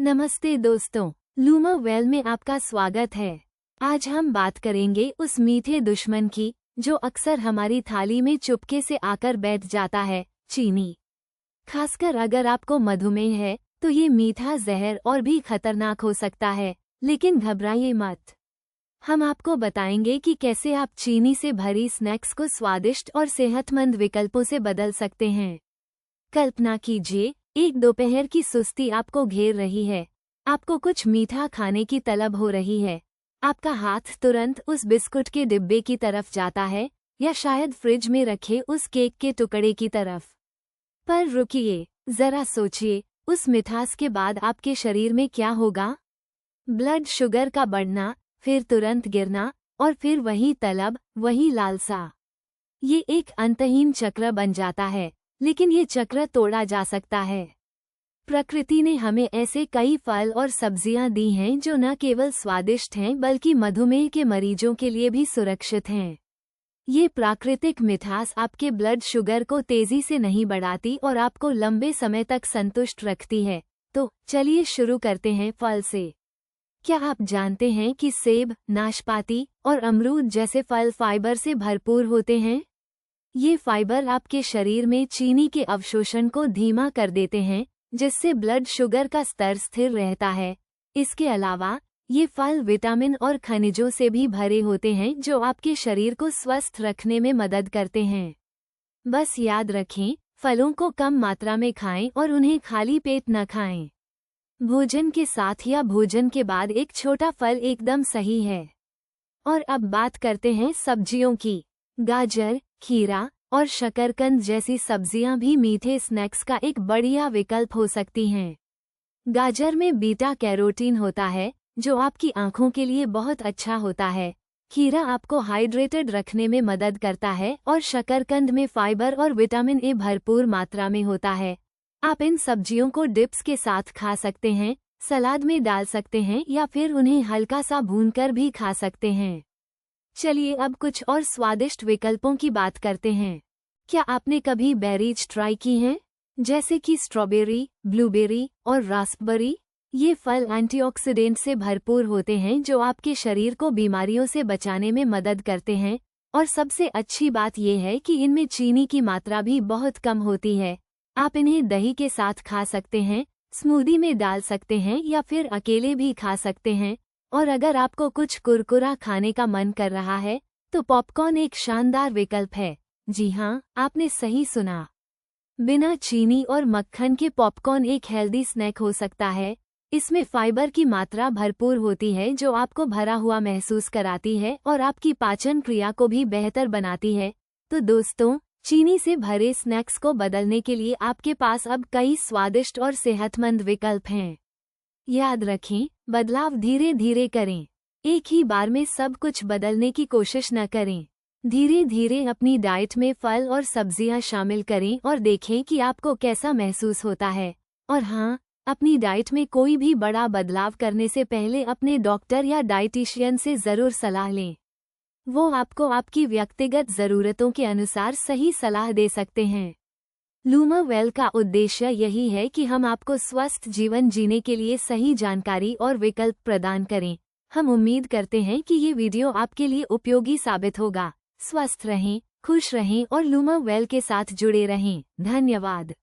नमस्ते दोस्तों, luma well में आपका स्वागत है। आज हम बात करेंगे उस मीठे दुश्मन की जो अक्सर हमारी थाली में चुपके से आकर बैठ जाता है, चीनी। खासकर अगर आपको मधुमेह है तो ये मीठा जहर और भी खतरनाक हो सकता है, लेकिन घबराइए मत। हम आपको बताएंगे कि कैसे आप चीनी से भरी स्नैक्स को स्वादिष्ट और सेहतमंद विकल्पों से बदल सकते हैं। कल्पना कीजिए, एक दोपहर की सुस्ती आपको घेर रही है। आपको कुछ मीठा खाने की तलब हो रही है। आपका हाथ तुरंत उस बिस्कुट के डिब्बे की तरफ जाता है या शायद फ्रिज में रखे उस केक के टुकड़े की तरफ। पर रुकिए, जरा सोचिए, उस मिठास के बाद आपके शरीर में क्या होगा? ब्लड शुगर का बढ़ना, फिर तुरंत गिरना, और फिर वही तलब, वही लालसा। ये एक अंतहीन चक्र बन जाता है, लेकिन ये चक्र तोड़ा जा सकता है। प्रकृति ने हमें ऐसे कई फल और सब्जियां दी हैं जो न केवल स्वादिष्ट हैं बल्कि मधुमेह के मरीजों के लिए भी सुरक्षित हैं। ये प्राकृतिक मिठास आपके ब्लड शुगर को तेजी से नहीं बढ़ाती और आपको लंबे समय तक संतुष्ट रखती है। तो चलिए शुरू करते हैं फल से। क्या आप जानते हैं कि सेब, नाशपाती और अमरूद जैसे फल फाइबर से भरपूर होते हैं? ये फाइबर आपके शरीर में चीनी के अवशोषण को धीमा कर देते हैं, जिससे ब्लड शुगर का स्तर स्थिर रहता है। इसके अलावा ये फल विटामिन और खनिजों से भी भरे होते हैं जो आपके शरीर को स्वस्थ रखने में मदद करते हैं। बस याद रखें, फलों को कम मात्रा में खाएं और उन्हें खाली पेट न खाएं। भोजन के साथ या भोजन के बाद एक छोटा फल एकदम सही है। और अब बात करते हैं सब्जियों की। गाजर, खीरा और शकरकंद जैसी सब्जियां भी मीठे स्नैक्स का एक बढ़िया विकल्प हो सकती हैं। गाजर में बीटा कैरोटीन होता है, जो आपकी आंखों के लिए बहुत अच्छा होता है। खीरा आपको हाइड्रेटेड रखने में मदद करता है और शकरकंद में फाइबर और विटामिन ए भरपूर मात्रा में होता है। आप इन सब्जियों को डिप्स के साथ खा सकते हैं, सलाद में डाल सकते हैं या फिर उन्हें हल्का सा भूनकर भी खा सकते हैं। चलिए अब कुछ और स्वादिष्ट विकल्पों की बात करते हैं। क्या आपने कभी बेरीज ट्राई की हैं? जैसे कि स्ट्रॉबेरी, ब्लूबेरी और रास्पबेरी। ये फल एंटीऑक्सीडेंट से भरपूर होते हैं जो आपके शरीर को बीमारियों से बचाने में मदद करते हैं। और सबसे अच्छी बात यह है कि इनमें चीनी की मात्रा भी बहुत कम होती है। आप इन्हें दही के साथ खा सकते हैं, स्मूदी में डाल सकते हैं या फिर अकेले भी खा सकते हैं। और अगर आपको कुछ कुरकुरा खाने का मन कर रहा है तो पॉपकॉर्न एक शानदार विकल्प है। जी हाँ, आपने सही सुना। बिना चीनी और मक्खन के पॉपकॉर्न एक हेल्दी स्नैक हो सकता है। इसमें फाइबर की मात्रा भरपूर होती है जो आपको भरा हुआ महसूस कराती है और आपकी पाचन क्रिया को भी बेहतर बनाती है। तो दोस्तों, चीनी से भरे स्नैक्स को बदलने के लिए आपके पास अब कई स्वादिष्ट और सेहतमंद विकल्प हैं। याद रखें, बदलाव धीरे धीरे करें। एक ही बार में सब कुछ बदलने की कोशिश न करें। धीरे धीरे अपनी डाइट में फल और सब्जियां शामिल करें और देखें कि आपको कैसा महसूस होता है। और हाँ, अपनी डाइट में कोई भी बड़ा बदलाव करने से पहले अपने डॉक्टर या डाइटिशियन से ज़रूर सलाह लें। वो आपको आपकी व्यक्तिगत ज़रूरतों के अनुसार सही सलाह दे सकते हैं। लूमा वेल का उद्देश्य यही है कि हम आपको स्वस्थ जीवन जीने के लिए सही जानकारी और विकल्प प्रदान करें। हम उम्मीद करते हैं कि ये वीडियो आपके लिए उपयोगी साबित होगा। स्वस्थ रहें, खुश रहें और लूमा वेल के साथ जुड़े रहें। धन्यवाद।